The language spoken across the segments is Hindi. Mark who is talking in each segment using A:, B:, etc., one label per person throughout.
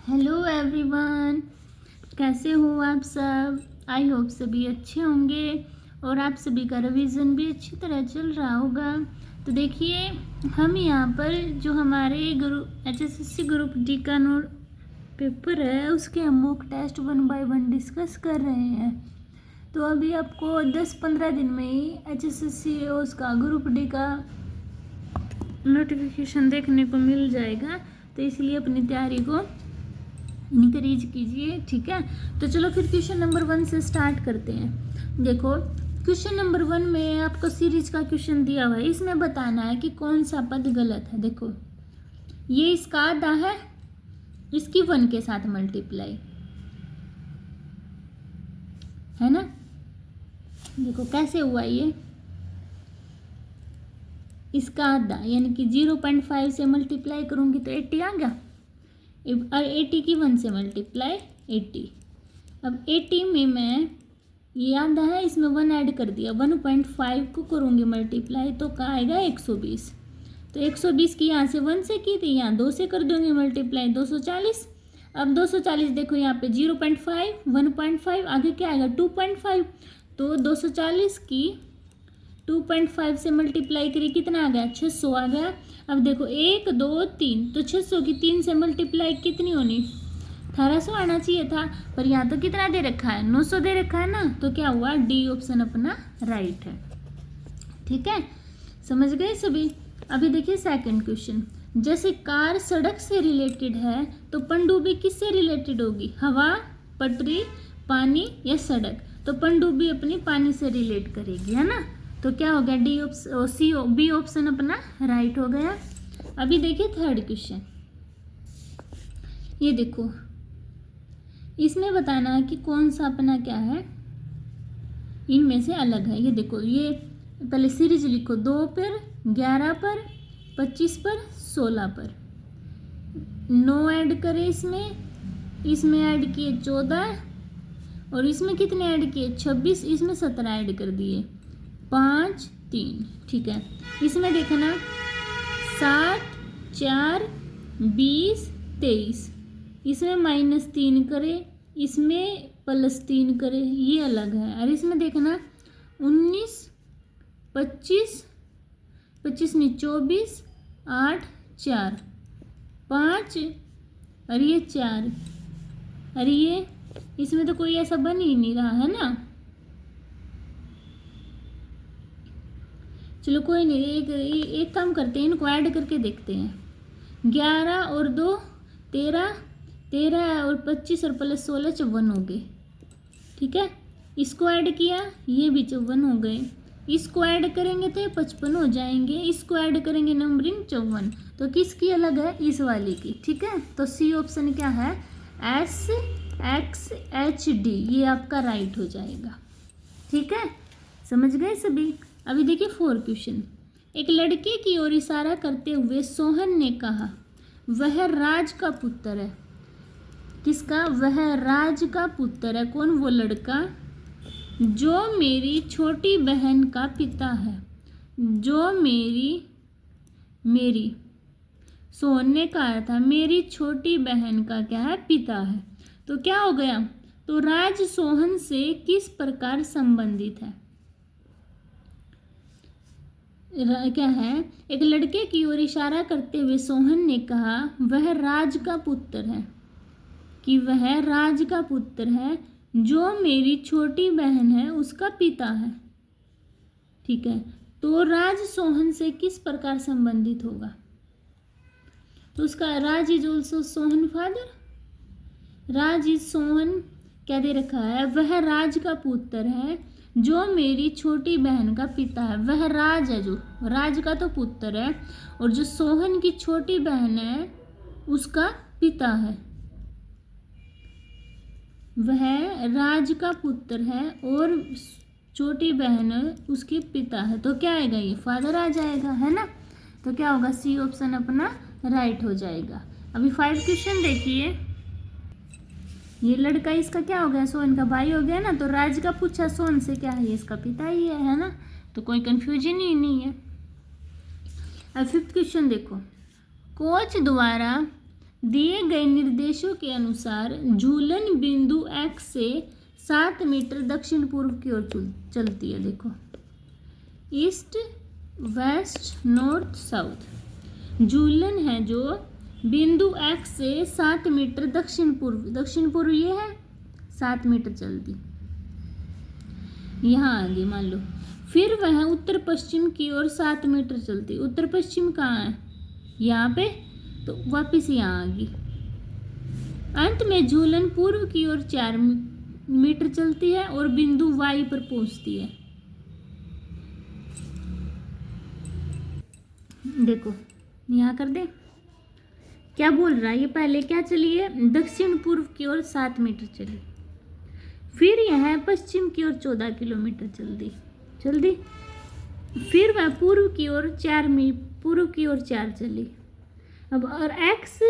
A: हेलो एवरीवन, कैसे हो आप सब। आई होप सभी अच्छे होंगे और आप सभी का रिवीजन भी अच्छी तरह चल रहा होगा। तो देखिए, हम यहाँ पर जो हमारे ग्रुप HSSC ग्रुप डी का नोट पेपर है उसके हम मॉक टेस्ट 1 बाय 1 डिस्कस कर रहे हैं। तो अभी आपको 10-15 दिन में ही HSSC उसका ग्रुप डी का नोटिफिकेशन देखने को मिल जाएगा, तो इसलिए अपनी तैयारी को इनकरेज कीजिए। ठीक है, तो चलो फिर क्वेश्चन नंबर 1 से स्टार्ट करते हैं। देखो, क्वेश्चन नंबर 1 में आपको सीरीज का क्वेश्चन दिया हुआ है, इसमें बताना है कि कौन सा पद गलत है। देखो, ये इसका आधा है, इसकी 1 के साथ मल्टीप्लाई है ना। देखो कैसे हुआ ये, इसका आधा यानी कि 0.5 से मल्टीप्लाई करूंगी तो 80 आ गया, और 80 की 1 से मल्टीप्लाई 80। अब 80 में मैं ये आधा है, इसमें 1 ऐड कर दिया, 1.5 को करूँगी मल्टीप्लाई तो क्या आएगा 120। तो 120 की यहाँ से 1 से की थी, यहाँ 2 से कर दूँगी मल्टीप्लाई 240। अब 240 देखो यहाँ पे 0.5 1.5 आगे क्या आएगा 2.5, तो 240 की 2.5 से मल्टीप्लाई करिए कितना आ गया 600 आ गया। अब देखो 1 2 3, तो 600 की 3 से मल्टीप्लाई कितनी होनी 1800 आना चाहिए था, पर यहाँ तो कितना दे रखा है 900 दे रखा है ना, तो क्या हुआ डी ऑप्शन अपना राइट है। ठीक है, समझ गए सभी। अभी देखिए सेकंड क्वेश्चन, जैसे कार सड़क से रिलेटेड है तो पनडुब्बी किससे रिलेटेड होगी, हवा, पटरी, पानी या सड़क। तो पनडुब्बी अपनी पानी से रिलेट करेगी, है ना। तो क्या हो गया डी ऑप्शन बी ऑप्शन अपना राइट हो गया। अभी देखिए थर्ड क्वेश्चन, ये देखो इसमें बताना है कि कौन सा अपना क्या है इनमें से अलग है। ये देखो, ये पहले सीरीज लिखो, 2 पर 11 पर 25 पर 16 पर 9 ऐड करें, इसमें ऐड किए 14, और इसमें कितने ऐड किए 26, इसमें 17 ऐड कर दिए 5 3। ठीक है, इसमें देखना 7 4 20 23, इसमें -3 करें, इसमें +3 करें, ये अलग है। और इसमें देखना 19 25 25 नहीं 24 8 4 5 और ये 4, और ये इसमें तो कोई ऐसा बन ही नहीं रहा है ना। चलो कोई नहीं, एक काम करते हैं, इनको ऐड करके देखते हैं। 11 और 2 13, 13 और 25 और +16 54 हो गए। ठीक है, इसको ऐड किया, ये भी 54 हो गए। इसको ऐड करेंगे तो ये 55 हो जाएंगे, इसको ऐड करेंगे नंबरिंग 54। तो किसकी अलग है, इस वाली की। ठीक है, तो सी ऑप्शन क्या है SXHD, ये आपका राइट हो जाएगा। ठीक है, समझ गए सभी। अभी देखिए 4 क्वेश्चन, एक लड़के की ओर इशारा करते हुए सोहन ने कहा वह राज का पुत्र है। किसका, वह राज का पुत्र है। कौन, वो लड़का जो मेरी छोटी बहन का पिता है, जो मेरी सोहन ने कहा था मेरी छोटी बहन का क्या है पिता है। तो क्या हो गया, तो राज सोहन से किस प्रकार संबंधित है। क्या है, एक लड़के की ओर इशारा करते हुए सोहन ने कहा वह राज का पुत्र है, कि वह राज का पुत्र है जो मेरी छोटी बहन है उसका पिता है। ठीक है, तो राज सोहन से किस प्रकार संबंधित होगा, तो उसका Raj is also Sohan father, Raj is Sohan क्या दे रखा है, वह राज का पुत्र है जो मेरी छोटी बहन का पिता है। वह राज है, जो राज का तो पुत्र है, और जो सोहन की छोटी बहन है उसका पिता है। वह राज का पुत्र है और छोटी बहन उसके पिता है, तो क्या आएगा ये फादर आ जाएगा, है ना। तो क्या होगा सी ऑप्शन अपना राइट हो जाएगा। अभी 5 क्वेश्चन देखिए, ये लड़का इसका क्या हो गया सोहन का भाई हो गया ना, तो राज का पूछा सोहन से क्या है, इसका पिता ही है ना, तो कोई कंफ्यूजन ही नहीं है। अब 5th क्वेश्चन देखो, कोच द्वारा दिए गए निर्देशों के अनुसार झूलन बिंदु X से 7 मीटर दक्षिण पूर्व की ओर चलती है। देखो, ईस्ट वेस्ट नॉर्थ साउथ। झूलन है जो बिंदु X से 7 मीटर दक्षिण पूर्व ये है 7 मीटर चलती, यहाँ आगे मान लो। फिर वह उत्तर पश्चिम की ओर 7 मीटर चलती। उत्तर पश्चिम कहाँ है? यहाँ पे, तो वापस यहाँ आ गई। अंत में झूलन पूर्व की ओर 4 मीटर चलती है और बिंदु Y पर पहुंचती है। देखो, यहाँ कर दे, क्या बोल रहा है ये? पहले क्या चली है? दक्षिण पूर्व की ओर 7 मीटर चली, फिर यह पश्चिम की ओर 14 किलोमीटर चल दी, फिर वह पूर्व की ओर 4 चली। अब और x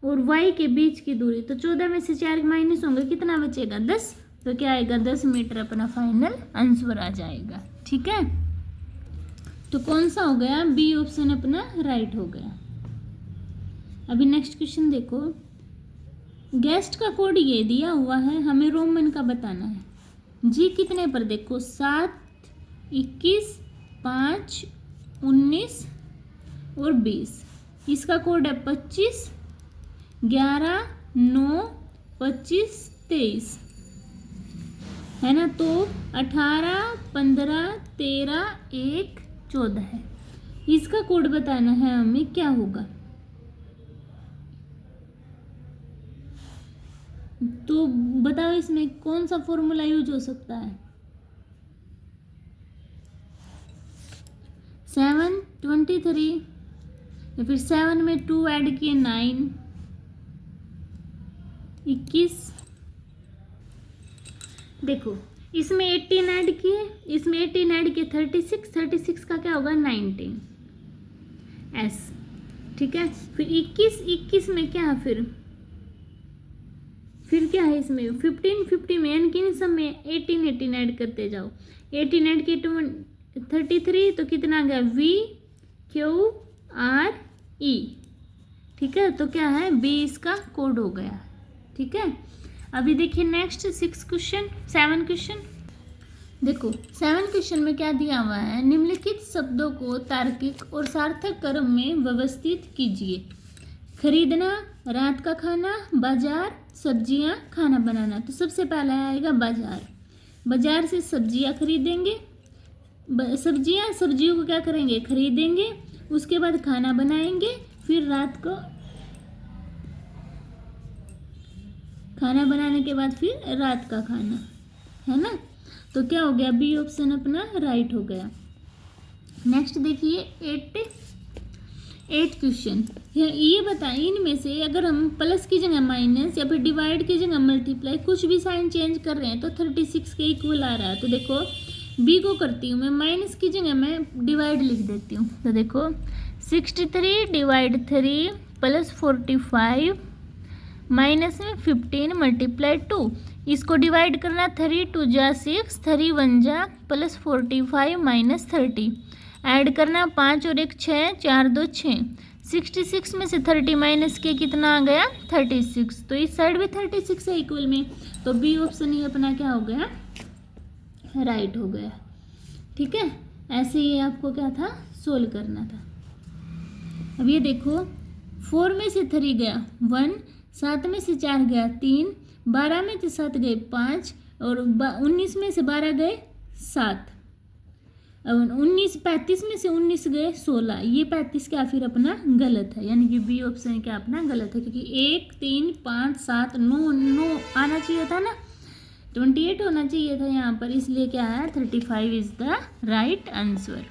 A: और y के बीच की दूरी, तो 14 में से 4 माइनस होंगे, कितना बचेगा? 10। तो क्या आएगा? 10 मीटर अपना फाइनल आंसर आ जाएगा। ठीक है, तो कौन सा हो गया? बी ऑप्शन अपना राइट हो गया। अभी नेक्स्ट क्वेश्चन देखो, गेस्ट का कोड ये दिया हुआ है, हमें रोमन का बताना है। जी कितने पर? देखो 7, 21, 5, 19 और 20। इसका कोड है 25, 11, 9, 25, 23, है ना? तो 18, 15, 13, 1, 14 है। इसका कोड बताना है हमें, क्या होगा? तो बताओ इसमें कौन सा फॉर्मूला यूज हो सकता है? 7, 23, या फिर 7 में 2 ऐड किए 9, 21। देखो, इसमें 18 ऐड किए, इसमें 18 ऐड किए 36 का क्या होगा? 19 S। ठीक है, फिर 21 में क्या है? फिर क्या है इसमें? 15 में, यानी कि इन सब में 18 ऐड करते जाओ। 18 ऐड किए 33, तो कितना आ गया? VQRE। ठीक है, तो क्या है? B इसका कोड हो गया। ठीक है, अभी देखिए नेक्स्ट 7 क्वेश्चन। देखो 7 क्वेश्चन में क्या दिया हुआ है? निम्नलिखित शब्दों को तार्किक और सार्थक क्रम में व्यवस्थित कीजिए। खरीदना, रात का खाना, बाजार, सब्जियां, खाना बनाना। तो सबसे पहला आएगा बाजार। बाजार से सब्जियां खरीदेंगे, सब्जियों को क्या करेंगे? खरीदेंगे, उसके बाद खाना बनाएंगे, फिर रात को खाना बनाने के बाद फिर रात का खाना, है ना? तो क्या हो गया? बी ऑप्शन अपना राइट हो गया। नेक्स्ट देखिए 8 क्वेश्चन। ये बताएं, इनमें से अगर हम प्लस की जगह माइनस या फिर डिवाइड की जगह मल्टीप्लाई, कुछ भी साइन चेंज कर रहे हैं तो 36 के इक्वल आ रहा है। तो देखो बी को करती हूँ मैं, माइनस की जगह मैं डिवाइड लिख देती हूँ। तो देखो 63 डिवाइड 3 प्लस 45 माइनस में 15 मल्टीप्लाई 2। इसको डिवाइड करना, 3 2 जा 6, 3 1 जा प्लस 45 माइनस 30। ऐड करना 5 और 1 6, 4 2 6। 66 में से 30 माइनस के कितना आ गया? 36। तो इस साइड भी 36 है इक्वल में, तो बी ऑप्शन ही अपना क्या हो गया? राइट हो गया। ठीक है, ऐसे ही आपको क्या था? सोल्व करना था। अब ये देखो 4 में से 3 गया 1, 7 में से 4 गया 3, 12 में से 7 गए 5 और 19 में से 12 गए 7। अब 35 में से 19 गए 16। ये 35 क्या फिर अपना गलत है, यानी कि बी ऑप्शन क्या अपना गलत है, क्योंकि 1 3 5 7 9 आना चाहिए था ना, 28 होना चाहिए था यहाँ पर, इसलिए क्या है? 35 is the right answer.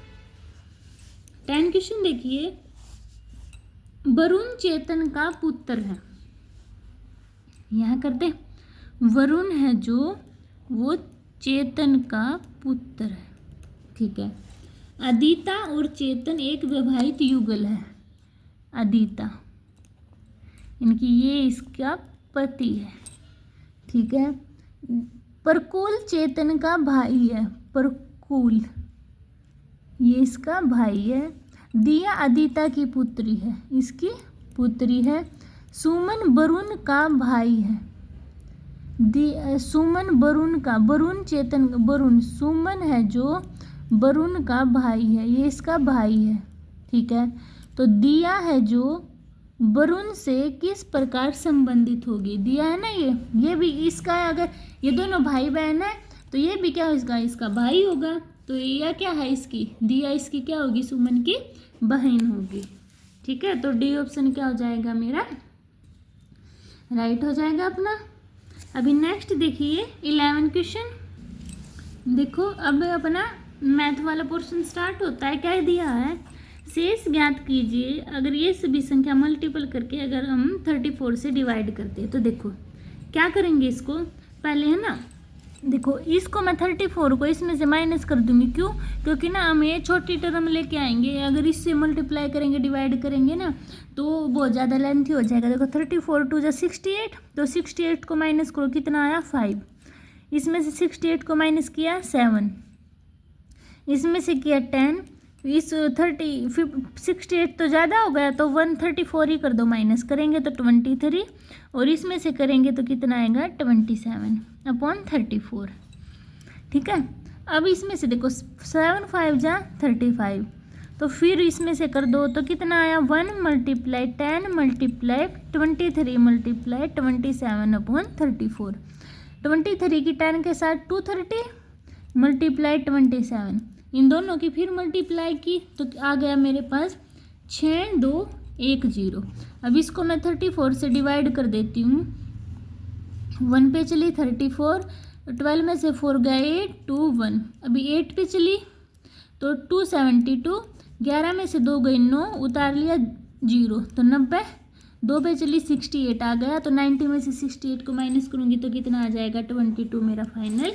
A: 10 question देखिए, वरुण चेतन का पुत्र है। यहाँ करते, वरुण है जो वो चेतन का पुत्र है। ठीक है, अदिता और चेतन एक विवाहित युगल है। अदिता यानी कि ये इसका पति है। ठीक है, प्रकुल चेतन का भाई है। प्रकुल ये इसका भाई है। दिया अदिता की पुत्री है, इसकी पुत्री है। सुमन वरुण का भाई है। सुमन वरुण का, वरुण चेतन, वरुण सुमन है जो वरुण का भाई है, ये इसका भाई है, ठीक है। तो दिया है जो वरुण से किस प्रकार संबंधित होगी, दिया है ना ये भी इसका, अगर ये दोनों भाई बहन है तो ये भी क्या होगा, इसका भाई होगा। तो यह क्या है इसकी, दिया इसकी क्या होगी, सुमन की बहन होगी, ठीक है। तो डी ऑप्शन क्या हो जाएगा मेरा, राइट हो जाएगा अपना। अभी नेक्स्ट देखिए 11 क्वेश्चन। देखो अब अपना मैथ वाला पोर्शन स्टार्ट होता है। क्या दिया है, शेष ज्ञात कीजिए अगर ये सभी संख्या मल्टीपल करके अगर हम 34 से डिवाइड करते हैं। तो देखो क्या करेंगे, इसको पहले है ना, देखो इसको मैं 34 को इसमें से माइनस कर दूंगी। क्यों, क्योंकि ना हम ये छोटी टर्म लेके आएंगे, अगर इससे मल्टीप्लाई करेंगे डिवाइड करेंगे ना तो बहुत ज़्यादा लेंथी हो जाएगा। देखो 34 टू जा 68, तो 68 को माइनस करो, कितना आया 5। इसमें से 68 को माइनस किया 7, इसमें से किया 10, इस 68 तो ज़्यादा हो गया तो 134 ही कर दो, माइनस करेंगे तो 23, और इसमें से करेंगे तो कितना आएगा 27/34, ठीक है। अब इसमें से देखो 7 5 जा 35, तो फिर इसमें से कर दो तो कितना आया 1 × 10 × 23 × 27/34। 23 की 10 के साथ 230 × 27, इन दोनों की फिर मल्टीप्लाई की तो आ गया मेरे पास 6210। अब इसको मैं 34 से डिवाइड कर देती हूँ। 1 पे चली 34, 12 में से 4 गया 8, 2 1, अभी 8 पे चली तो 272, 11 में से 2 गई 9, उतार लिया 0 तो 90, 2 पे चली 68 आ गया, तो 90 में से 68 को माइनस करूँगी तो कितना आ जाएगा 22, मेरा फाइनल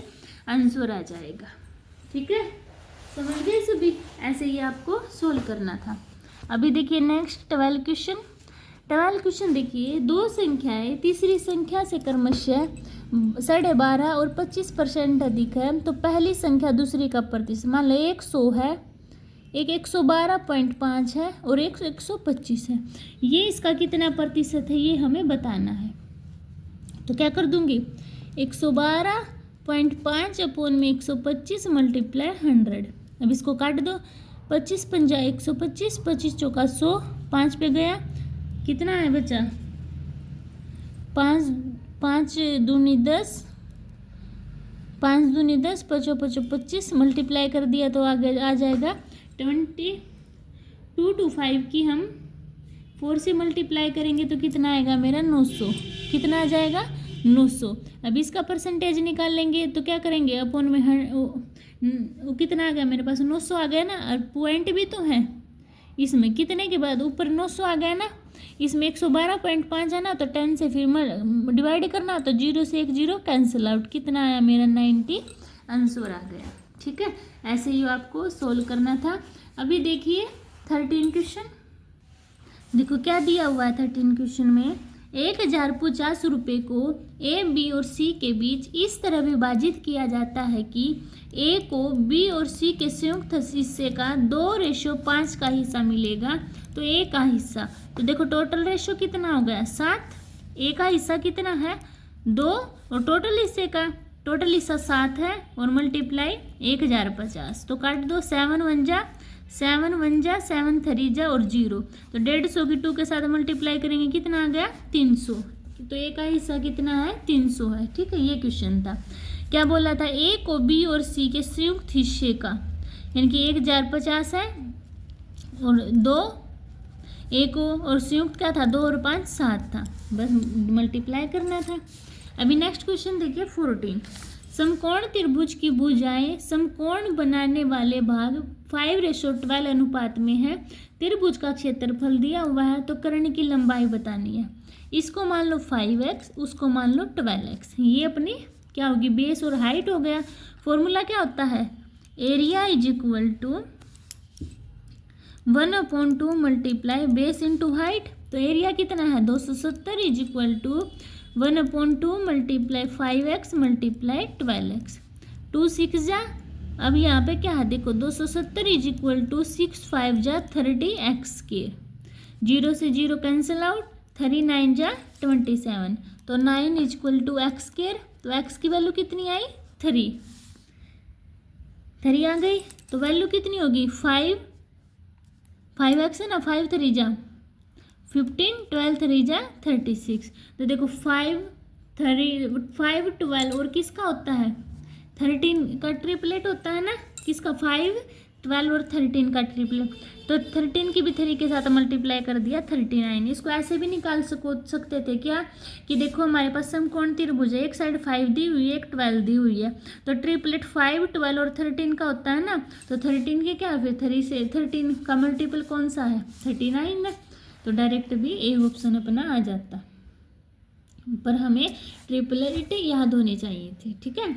A: आंसर आ जाएगा, ठीक है। समझ गए सभी, ऐसे ही आपको सोल्व करना था। अभी देखिए नेक्स्ट 12 क्वेश्चन। 12 क्वेश्चन देखिए, दो संख्याएं तीसरी संख्या से क्रमशः 12.5 और 25% अधिक है, तो पहली संख्या दूसरी का प्रतिशत, मान लो एक 100 है, एक 112.5 है और एक 125 है, ये इसका कितना प्रतिशत है ये हमें बताना है। तो क्या कर दूंगी, 112.5 अपॉन में 125 × 100। अब इसको काट दो, 25 पंजा 125, 25 चौका 100, 5 पे गया, कितना है बचा 5 दूनी 10, 5 दूनी 10, 5 5 25, मल्टीप्लाई कर दिया तो आगे आ जाएगा 22 to 5 की हम 4 से मल्टीप्लाई करेंगे तो कितना आएगा मेरा 900, कितना आ जाएगा 900। अब इसका परसेंटेज निकाल लेंगे तो क्या करेंगे, अपॉन में वो कितना आ गया मेरे पास 900 आ गया ना, और पॉइंट भी तो है इसमें, कितने के बाद ऊपर 900 आ गया ना, इसमें 112.5 है ना, तो 10 से फिर डिवाइड करना, तो 0 से 1 0 कैंसिल आउट, कितना आया मेरा 90 आंसर आ गया, ठीक है। ऐसे ही आपको सोल्व करना था। अभी देखिए 13 क्वेश्चन, देखो क्या दिया हुआ है 13 क्वेश्चन में, 1050 रुपये को ए बी और सी के बीच इस तरह विभाजित किया जाता है कि ए को बी और सी के संयुक्त हिस्से का 2:5 का हिस्सा मिलेगा, तो ए का हिस्सा, तो देखो टोटल रेशो कितना हो गया 7, ए का हिस्सा कितना है 2, और टोटल हिस्से का टोटल हिस्सा 7 है, और मल्टीप्लाई 1050, तो काट दो 7 1 जा 7 1 जा 7 3 जा और 0, तो 150 की 2 के साथ मल्टीप्लाई करेंगे कितना आ गया 300, तो ए का हिस्सा कितना है 300 है, ठीक है। ये क्वेश्चन था, क्या बोला था, ए को बी और सी के संयुक्त हिस्से का, यानी कि 1050 है और 2 ए को, और संयुक्त क्या था 2 और 5 7 था, बस मल्टीप्लाई करना था। अभी नेक्स्ट क्वेश्चन देखिए 14, समकोण त्रिभुज की भुजाएं समकोण बनाने वाले भाग 5:12 अनुपात में है, त्रिभुज का क्षेत्रफल दिया हुआ है, तो कर्ण की लंबाई बतानी है। इसको मान लो 5x, उसको मान लो 12x, ये अपनी क्या होगी बेस और हाइट हो गया। फॉर्मूला क्या होता है, area is equal to 1/2 multiply base into height, तो एरिया कितना है 270 is equal to 1/2 multiply 5x multiply 12x, 2 6 जा, अब यहाँ पे क्या है देखो 270 इज इक्वल टू 6 5 जा 30x², जीरो से जीरो कैंसिल आउट, 3 9 जा 27, तो 9 इक्वल टू एक्स स्क्वायर, तो एक्स की वैल्यू कितनी आई 3 आ गई, तो वैल्यू कितनी होगी 5 एक्स है ना, 5 3 जा 15, 12 3 जा 36, तो देखो 5 12 और किसका होता है 13 का ट्रिपलेट होता है ना, किसका 5 12 और 13 का ट्रिपलेट, तो 13 की भी 3 के साथ मल्टीप्लाई कर दिया 39। इसको ऐसे भी निकाल सकते थे क्या कि देखो हमारे पास समकोण त्रिभुज है, एक साइड 5 दी हुई है, एक 12 दी हुई है, तो ट्रिपलेट 5 12 और 13 का होता है ना, तो 13 के क्या फिर 3 से 13 का मल्टीपल कौन सा है 39 है, तो डायरेक्ट भी ए ऑप्शन अपना आ जाता, पर हमें ट्रिपलेट याद होनी चाहिए थी। ठीक है,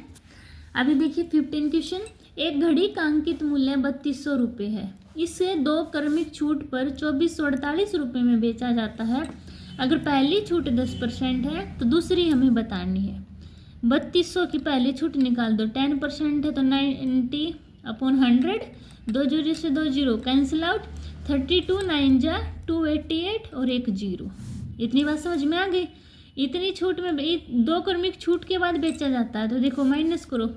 A: अभी देखिए 15 क्वेश्चन, एक घड़ी का अंकित मूल्य 3200 रुपये है, इसे 2 क्रमिक छूट पर 2448 रुपये में बेचा जाता है, अगर पहली छूट 10% है तो दूसरी हमें बतानी है। 3200 की पहली छूट निकाल दो, 10% है तो 90/100, 2 जीरो से 2 जीरो कैंसिल आउट, 32 9 जा 288 और एक जीरो। इतनी बात समझ में आ गई। इतनी छूट में 2 क्रमिक छूट के बाद बेचा जाता है, तो देखो माइनस करो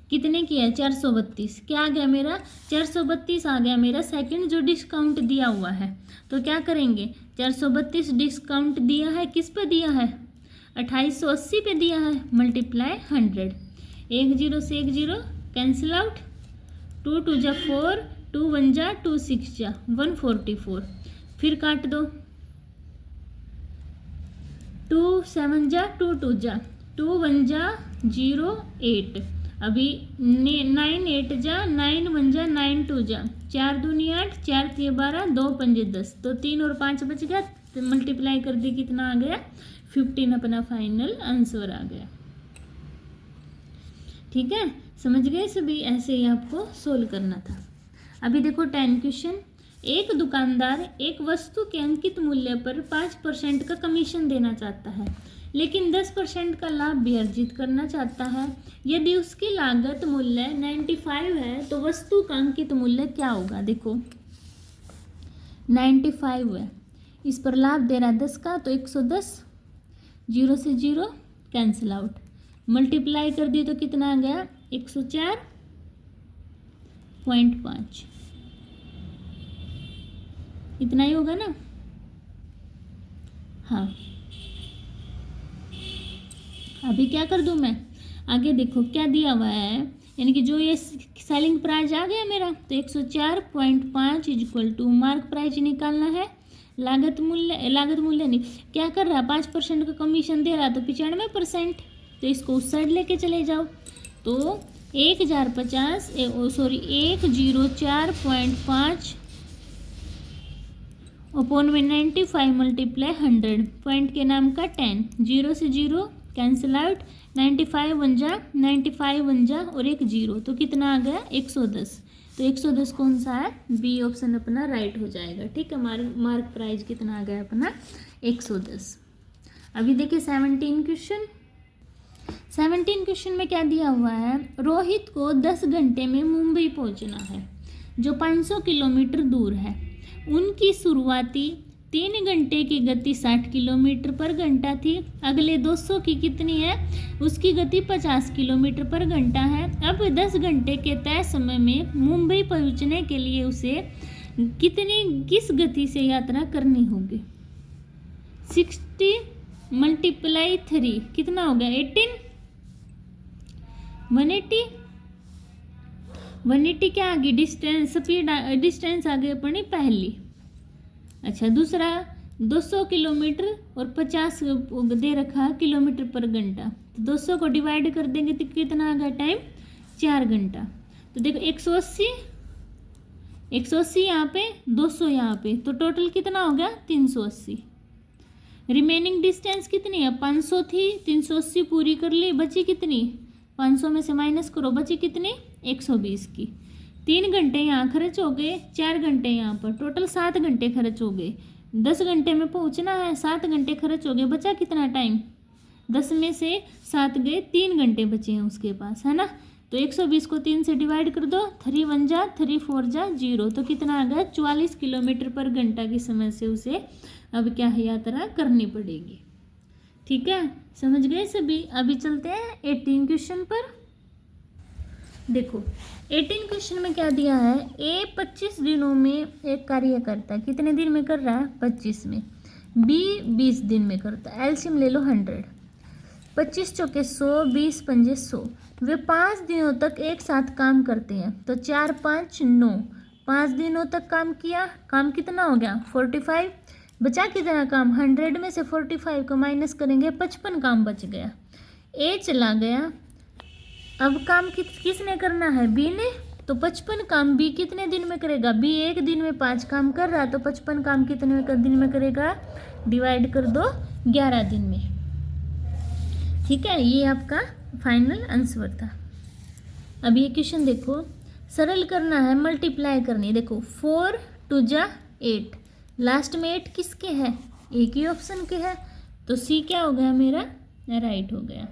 A: कितने की है 432, क्या आ गया मेरा 432 आ गया मेरा सेकंड जो डिस्काउंट दिया हुआ है, तो क्या करेंगे 432 डिस्काउंट दिया है, किस पे दिया है 2880 पे दिया है, मल्टीप्लाई 100, 1 जीरो से 1 जीरो कैंसिल आउट, 2 2 जा 4, 2 1 जा 2 6 जा 144, फिर काट दो, 2 7 जा 2 2 जा 2 1 जा 0 8, अभी 9 8 जा 9 1 जा 9 2 जा 4 दूनी 8, 4 3 12, 2 5 10, तो 3 और 5 बच गया, तो मल्टीप्लाई कर दी कितना आ गया 15, अपना फाइनल आंसर आ गया। ठीक है, समझ गए सभी, ऐसे ही आपको सोल्व करना था। अभी देखो 10 क्वेश्चन, एक दुकानदार एक वस्तु के अंकित मूल्य पर 5% का कमीशन देना चाहता है, लेकिन 10% का लाभ भी अर्जित करना चाहता है। यदि उसकी लागत मूल्य 95 है तो वस्तु का अंकित मूल्य क्या होगा। देखो 95 है, इस पर लाभ दे रहा है 10 का, तो 110, 0 से 0 कैंसिल आउट, मल्टीप्लाई कर दिए तो कितना आ गया 104.5, इतना ही होगा ना। हाँ, अभी क्या कर दूं मैं, आगे देखो क्या दिया हुआ है, यानी कि जो ये सेलिंग प्राइस आ गया मेरा, तो 104.5 इक्वल टू मार्क प्राइस निकालना है, लागत मूल्य नहीं, क्या कर रहा है 5% का कमीशन दे रहा है, तो 95%, तो इसको उस साइड लेके चले जाओ, तो 104.5 अपॉन में 95 मल्टीप्लाई 100, पॉइंट के नाम का 10, 0 से 0 कैंसिल आउट, 95 1 जा 95 1 जा और एक जीरो, तो कितना आ गया 110, तो 110 कौन सा है, बी ऑप्शन अपना राइट हो जाएगा। ठीक है, मार्क प्राइस कितना आ गया अपना 110। अभी देखिए 17 क्वेश्चन में क्या दिया हुआ है, रोहित को 10 घंटे में मुंबई पहुंचना है जो 500 किलोमीटर दूर है, उनकी शुरुआती 3 घंटे की गति 60 किलोमीटर पर घंटा थी, अगले 200 की कितनी है, उसकी गति 50 किलोमीटर पर घंटा है। अब 10 घंटे के तय समय में मुंबई पहुंचने के लिए उसे किस गति से यात्रा करनी होगी। 60 मल्टीप्लाई 3 कितना हो गया 18, 180 क्या आ गई डिस्टेंस, स्पीड डिस्टेंस आ गई अपनी पहली। अच्छा, दूसरा 200 किलोमीटर और 50 दे रखा किलोमीटर पर घंटा, तो 200 को डिवाइड कर देंगे तो कितना आ गया टाइम 4 घंटा। तो देखो 180 यहाँ पे, 200 यहाँ पे, तो टोटल कितना हो गया 380। रिमेनिंग डिस्टेंस कितनी है 500 थी, 380 पूरी कर ली, बची कितनी 500 में से माइनस करो, बची कितनी 120 की। 3 घंटे यहाँ खर्च हो गए, 4 घंटे यहाँ पर, टोटल 7 घंटे खर्च हो गए। 10 घंटे में पहुँचना है, 7 घंटे खर्च हो गए, बचा कितना टाइम, 10 में से 7 गए, 3 घंटे बचे हैं उसके पास, है ना। तो 120 को 3 से डिवाइड कर दो, 3 1 जा 3 4 जा 0, तो कितना आ गया 44 किलोमीटर पर घंटा की समय से उसे अब क्या है यात्रा करनी पड़ेगी। ठीक है, समझ गए सभी। अभी चलते हैं 18 क्वेश्चन पर। देखो 18 क्वेश्चन में क्या दिया है, ए 25 दिनों में एक कार्य करता है, कितने दिन में कर रहा है 25 में, बी 20 दिन में करता है, एलसीएम ले लो 100, 25 चौके 100, 20 पंजे 100, वे 5 दिनों तक एक साथ काम करते हैं, तो 4 5 9, 5 दिनों तक काम किया, काम कितना हो गया 45, बचा कितना काम 100 में से 45 को माइनस करेंगे 55 काम बच गया, ए चला गया। अब काम किसने करना है, बी ने, तो 55 काम बी कितने दिन में करेगा, बी एक दिन में 5 काम कर रहा, तो 55 काम कितने दिन में करेगा, डिवाइड कर दो 11 दिन में। ठीक है, ये आपका फाइनल आंसर था। अब ये क्वेश्चन देखो, सरल करना है, मल्टीप्लाई करनी है। देखो 4 2 जा 8, लास्ट में 8 किसके है, एक ही ऑप्शन के है, तो सी क्या हो गया मेरा, राइट हो गया।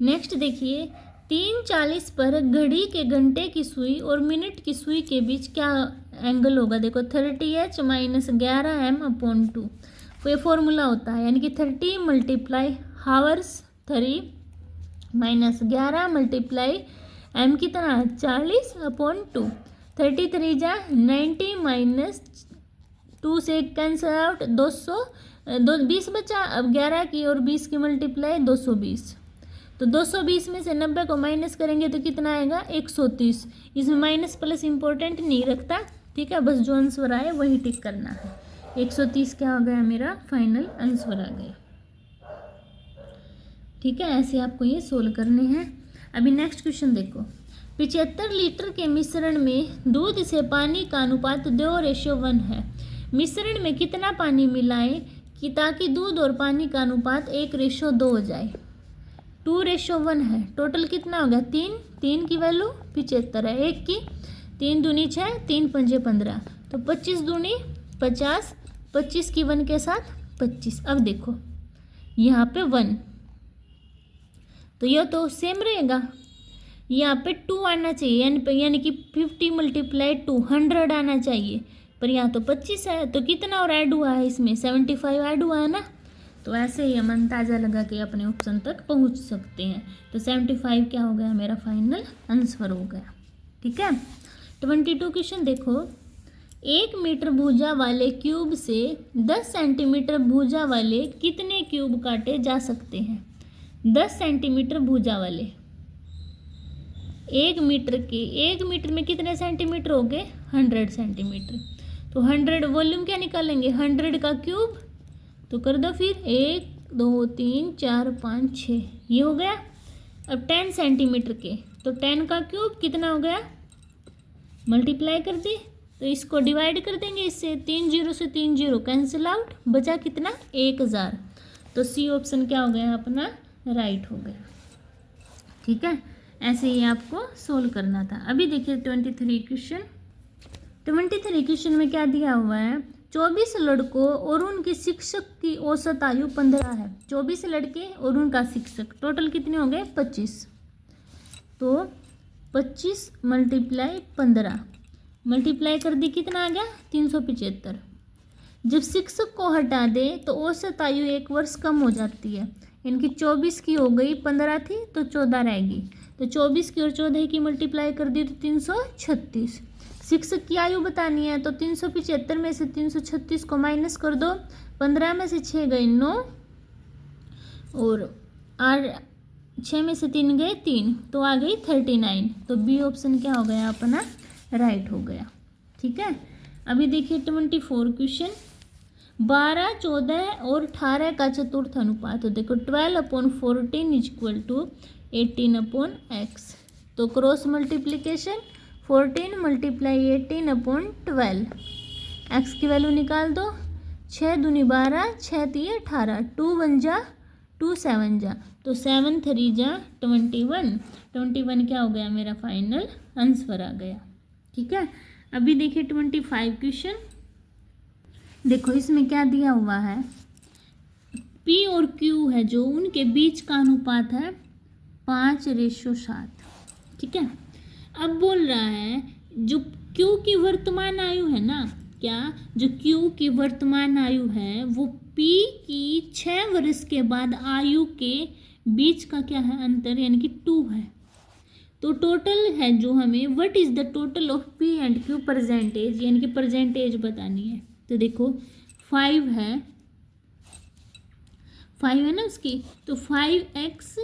A: नेक्स्ट देखिए 3:40 पर घड़ी के घंटे की सुई और मिनट की सुई के बीच क्या एंगल होगा, देखो 30h माइनस 11m/2, तो ये फॉर्मूला होता है, यानी कि 30 multiply hours 3 minus 11 multiply M कितना है 40/2, 33 जा 90 माइनस 2 से कैंसिल आउट 200, 20 बचा, अब 11 की और 20 की मल्टीप्लाई 220, तो 220 में से 90 को माइनस करेंगे तो कितना आएगा 130, इसमें माइनस प्लस इंपॉर्टेंट नहीं रखता। ठीक है, बस जो आंसर आए वही टिक करना है। 130 क्या हो गया मेरा फाइनल आंसर आ गया। ठीक है, ऐसे आपको ये सोल्व करने हैं। अभी नेक्स्ट क्वेश्चन देखो, 75 लीटर के मिश्रण में दूध से पानी का अनुपात 2:1 है, मिश्रण में कितना पानी मिलाएं कि ताकि दूध और पानी का अनुपात 1:2 हो जाए, 2:1 है, टोटल कितना हो गया 3, 3 की वैल्यू 75 है, 1 की 3 दूनी 6, 3 पंजे 15, तो 25 दूनी 50, 25 की 1 के साथ 25। अब देखो यहाँ पे 1, तो यह तो सेम रहेगा, यहाँ पे 2 आना चाहिए, यानी कि 50 मल्टीप्लाई 2 100 आना चाहिए, पर यहाँ तो 25 है, तो कितना और ऐड हुआ है इसमें 75 ऐड हुआ है ना, तो ऐसे ही हम अंदाजा लगा के अपने ऑप्शन तक पहुँच सकते हैं। तो 75 क्या हो गया मेरा फाइनल आंसर हो गया। ठीक है, 22 क्वेश्चन देखो, 1 मीटर भुजा वाले क्यूब से 10 सेंटीमीटर भुजा वाले कितने क्यूब काटे जा सकते हैं, 10 सेंटीमीटर भुजा वाले, 1 मीटर में कितने सेंटीमीटर हो गए 100 सेंटीमीटर, तो 100 वॉल्यूम क्या निकालेंगे 100 का क्यूब, तो कर दो फिर 1 2 3 4 5 6, ये हो गया। अब 10 सेंटीमीटर के, तो 10 का क्यूब कितना हो गया, मल्टीप्लाई कर दी, तो इसको डिवाइड कर देंगे इससे, 3 0 से 3 0 कैंसिल आउट, बचा कितना 1000, तो सी ऑप्शन क्या हो गया अपना राइट हो गया। ठीक है, ऐसे ही आपको सोल्व करना था। अभी देखिए 23 क्वेश्चन में क्या दिया हुआ है, 24 लड़कों और उनके शिक्षक की औसत आयु 15 है, 24 लड़के और उनका शिक्षक, टोटल कितने हो गए 25, तो 25 मल्टीप्लाई 15 मल्टीप्लाई कर दी, कितना आ गया 375। जब शिक्षक को हटा दे तो औसत आयु 1 वर्ष कम हो जाती है, इनकी 24 की हो गई 15 थी तो 14 रहेगी, तो 24 की और 14 की मल्टीप्लाई कर दी तो 336। शिक्षक की आयु बतानी है, तो 375 में से 336 को माइनस कर दो, 15 में से 6 गए 9 और 6 में से 3 गए 3, तो आ गई 39, तो बी ऑप्शन क्या हो गया अपना राइट हो गया। ठीक है, अभी देखिए 24 क्वेश्चन, 12 14 और 18 का चतुर्थ अनुपात, तो देखो 12/14 = 18/x, तो क्रॉस मल्टीप्लिकेशन 14 मल्टीप्लाई 18/12, x की वैल्यू निकाल दो, 6 दूनी 12, 6 3 18, 2 1 जा 2 7 जा, तो 7 3 जा 21 क्या हो गया मेरा फाइनल आंसर आ गया। ठीक है, अभी देखिए 25 क्वेश्चन, देखो इसमें क्या दिया हुआ है, P और Q है जो उनके बीच का अनुपात है 5:7, ठीक है। अब बोल रहा है जो Q की वर्तमान आयु है ना, क्या जो Q की वर्तमान आयु है वो P की 6 वर्ष के बाद आयु के बीच का क्या है अंतर, यानी कि 2 है। तो टोटल है जो हमें what is the total of P and Q percentage, यानी कि परसेंटेज बतानी है। तो देखो 5 है ना उसकी, तो 5x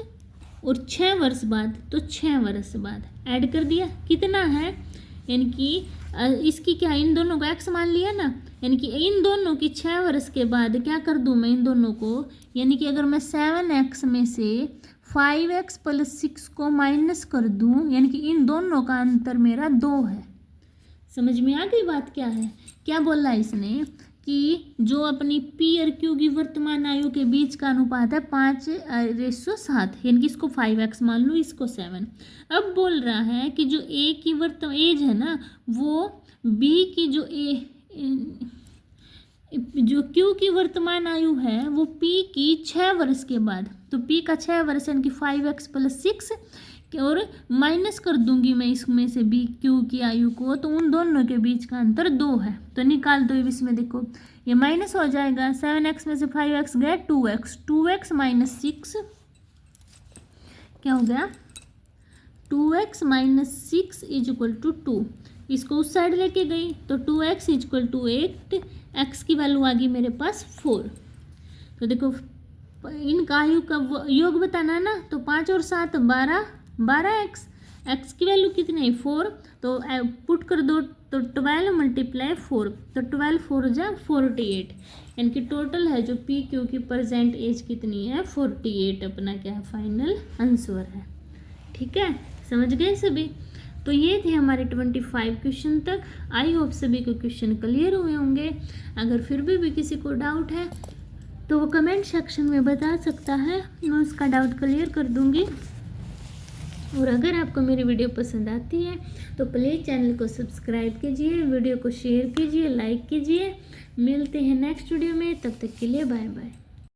A: और 6 वर्ष बाद, तो 6 वर्ष बाद ऐड कर दिया, कितना है, यानी कि इसकी क्या, इन दोनों को x मान लिया ना, यानी कि इन दोनों की 6 वर्ष के बाद क्या कर दूं मैं इन दोनों को, यानी कि अगर मैं 7x में से 5x + 6 को माइनस कर दूं, यानी कि इन दोनों का अंतर मेरा 2 है। समझ में आ गई बात क्या है। क्या बोला इसने कि जो अपनी P और Q की वर्तमान आयु के बीच का अनुपात है 5:7, यानी कि इसको 5x मान लो, इसको 7। अब बोल रहा है कि जो A की वर्तमान एज है ना, वो B की जो Q की वर्तमान आयु है वो P की 6 वर्ष के बाद, तो P का 6 वर्ष यानी कि 5x + 6, और माइनस कर दूंगी मैं इसमें से B Q की आयु को, तो उन दोनों के बीच का अंतर 2 है। तो निकाल दो इसमें, देखो ये माइनस हो जाएगा, 7x में से 5x गया 2x, 2x - 6 क्या हो गया, 2x - 6 = 2। इसको उस साइड लेके गई तो 2x = 8, x की वैल्यू आ गई मेरे पास 4। तो देखो इनका आयु का योग बताना है ना, तो 5 और 7 12x, x की वैल्यू कितनी है 4, तो पुट कर दो, तो 12 × 4, तो 12 4 जा 48, यानी कि टोटल है जो P Q की प्रेजेंट एज कितनी है 48, अपना क्या है फाइनल आंसर है। ठीक है, समझ गए सभी। तो ये थे हमारे 25 क्वेश्चन तक। आई होप सभी को क्वेश्चन क्लियर हुए होंगे। अगर फिर भी किसी को डाउट है तो वो कमेंट सेक्शन में बता सकता है, मैं उसका डाउट क्लियर कर दूंगी। और अगर आपको मेरी वीडियो पसंद आती है तो प्लीज़ चैनल को सब्सक्राइब कीजिए, वीडियो को शेयर कीजिए, लाइक कीजिए। मिलते हैं नेक्स्ट वीडियो में, तब तक के लिए बाय बाय।